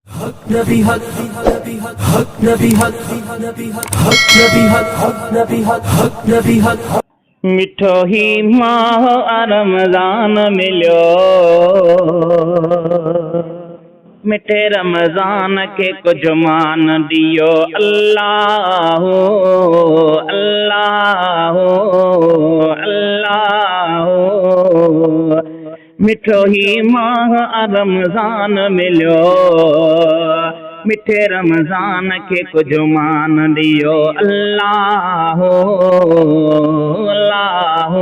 हक नबी हक नबी हक हक नबी हक नबी हक हक नबी हक हक नबी हक हक नबी हक। मिठो ही माह रमज़ान मिलियो, मिठे रमज़ान के कुछ मान दियो। अल्लाह अल्लाह अल्लाह, मिठो ही माह रमज़ान मिलियो, मिठे रमज़ान के कुछ मान दियो। अल्लाह अल्लाह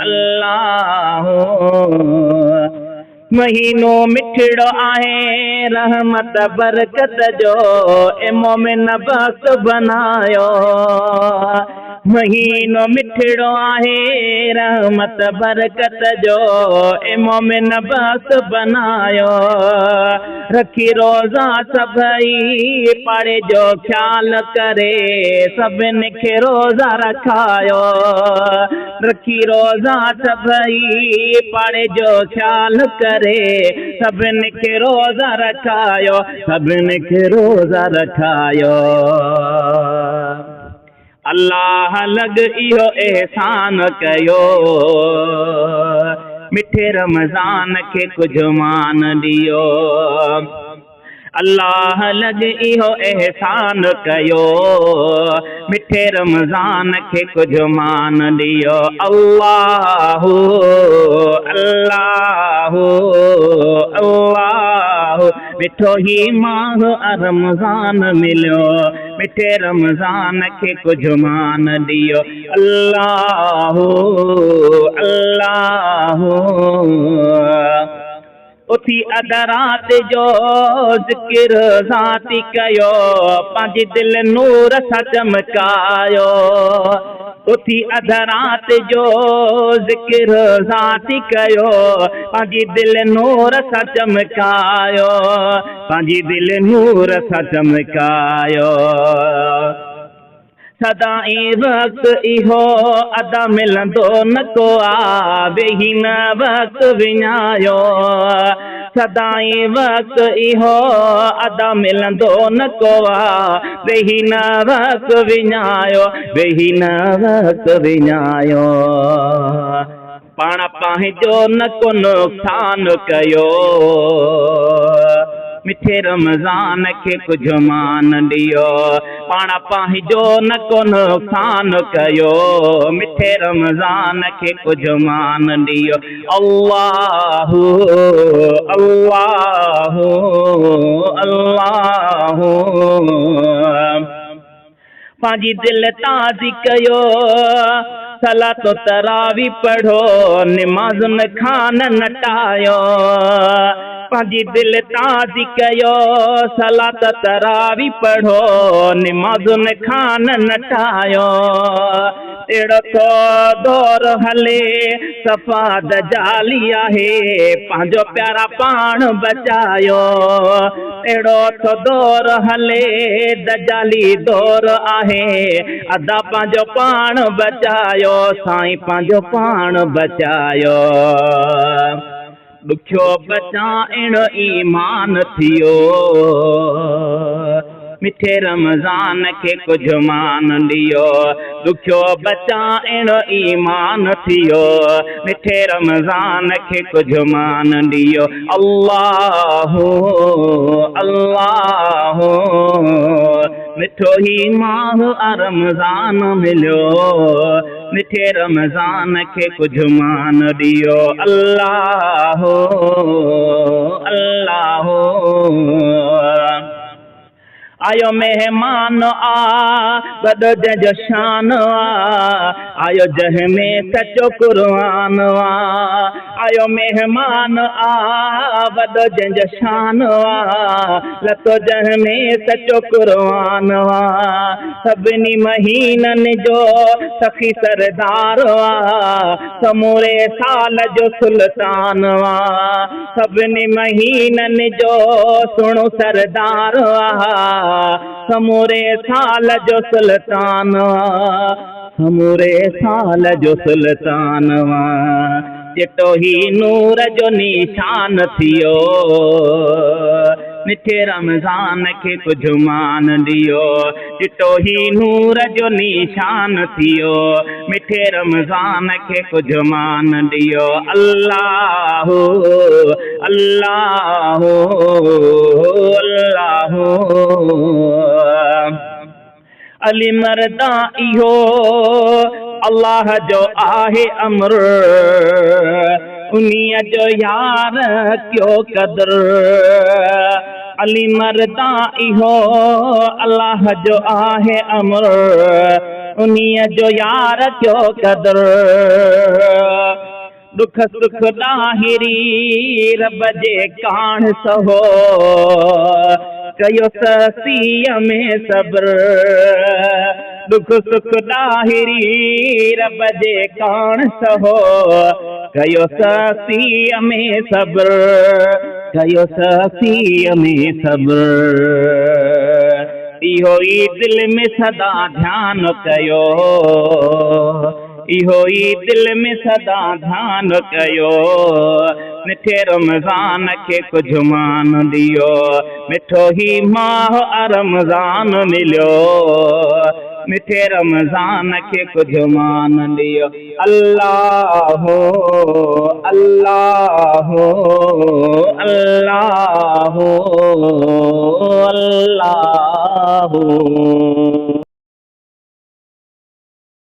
अल्लाह, महीनो मिठड़ो आहे रहमत बरकत जो, ए मोमिन बख़्त बनायो। महीनो मिठड़ो आहे रहमत बरकत जो, ए मोमिन बख़्त बनायो। रखी रोज़ा सभई पाड़े जो ख्याल करे, सभिनी खे रोज़ा रखायो। रखी रोज़ा सभई पाड़े जो ख्याल करे, सभिनी खे रोज़ा रखायो, सभिनी खे रोज़ा रखायो। अल्लाह लग इहो एहसान कयो, मिठे रमज़ान के कुछ मान दियो। अल्लाह लग इहो एहसान कयो, मिठे रमज़ान के कुछ मान दियो। अल्लाह अल्लाह अल्लाह, मिठो ही माह रमज़ान मिलियो, मिठे रमज़ान के कुछ मान दियो। अल्लाह अल्लाह, उथी अदरात जो ज़िक्र ज़ाती कयो, पंहिंजी दिल नूर सां चमकायो। उथी अदरात जो ज़िक्र ज़ाती कयो, पंहिंजी दिल नूर सां चमकायो, पंहिंजी दिल नूर सां चमकायो। सदाई वक्त इहो अदा मिलंदो न को आ, वेही न वक्त विञायो। सदाई वक्त इहो अदा मिलंदो न को आ, वेही न वक्त विञायो, वेही न वक्त विञायो। पाण पंहिंजो न को नुक़सान कयो, मिठे रमज़ान के कुछ मान दियो। पाण पंहिंजो न को नुक़सान कयो, मिठे रमज़ान के कुछ मान दियो। अल्लाह अल्लाह अल्लाह, पंहिंजी दिल ताज़ी कयो, सलात तरावी पढ़ो, निमाज़ुन खान नटायो। पंहिंजी दिल ताज़ी कयो, सलात तरावी पढ़ो, निमाज़ुन खान नटायो। अहिड़ो तो दौर हले सफ़ा दजाली आहे, पंहिंजो प्यारा पाण बचायो। अहिड़ो तो दौर हले दजाली दौर आहे, अदा पंहिंजो पाण बचायो, साईं पंहिंजो पाण बचायो। ॾुखियो बचाइण ईमान थियो, मिठे रमज़ान के कुछ मान दियो। ॾुखियो बचाइण ईमान थियो, मिठे रमज़ान के कुछ मान दियो। अल्लाह अल्लाह, मिठो ही माह रमज़ान मिलियो, मिठे रमज़ान के कुछ मान दियो। अल्लाह अल्लाह, आयो मेहमान आ वॾो जंहिंजो शान आ, आयो जंहिंमें सचो क़ुर्आन आ। आयो मेहमान आ वॾो जंहिंजो शान आ, लथो जंहिंमें सचो क़ुर्आन आ। सभिनी महीननि जो सखी सरदार आ, समूरे साल जो सुल्तान आ। सभिनी महीननि जो सुणो सरदार आ, समूरे साल जो सुल्तान आ, समूरे साल जो सुल्तान आ। चिटो ही नूर जो निशान थियो, मिठे रमज़ान खे कुझु मान ॾियो चिटो ही नूर जो निशान थियो मिठे रमज़ान खे कुझु मान ॾियो अल्लाह अल्लाह अल्लाह अली मर्दा इहो अल्लाह जो आहे अमर उन्हीअ जो यार क्यों कदर अली मर्दा इहो अल्लाह जो आहे अमर उन्हीअ जो यार क्यों कदर दुख सुख ॾाहिरी रब जे कान सहो कयो सीअ में सब्र दुख सुख ॾाहिरी रब जे कान सहो कयो सीअ में सब्र कयो सीअ में सब्र इहो ई दिल में सदा ध्यान कयो इहो ई दिल में सदा ध्यान कयो मिठे रमज़ान खे कुझु मान ॾियो मिठो ही माह रमज़ान मिलियो मिठे रमज़ान खे कुझु मान ॾियो अल्लाह अल्लाह अल्लाह अल्लाह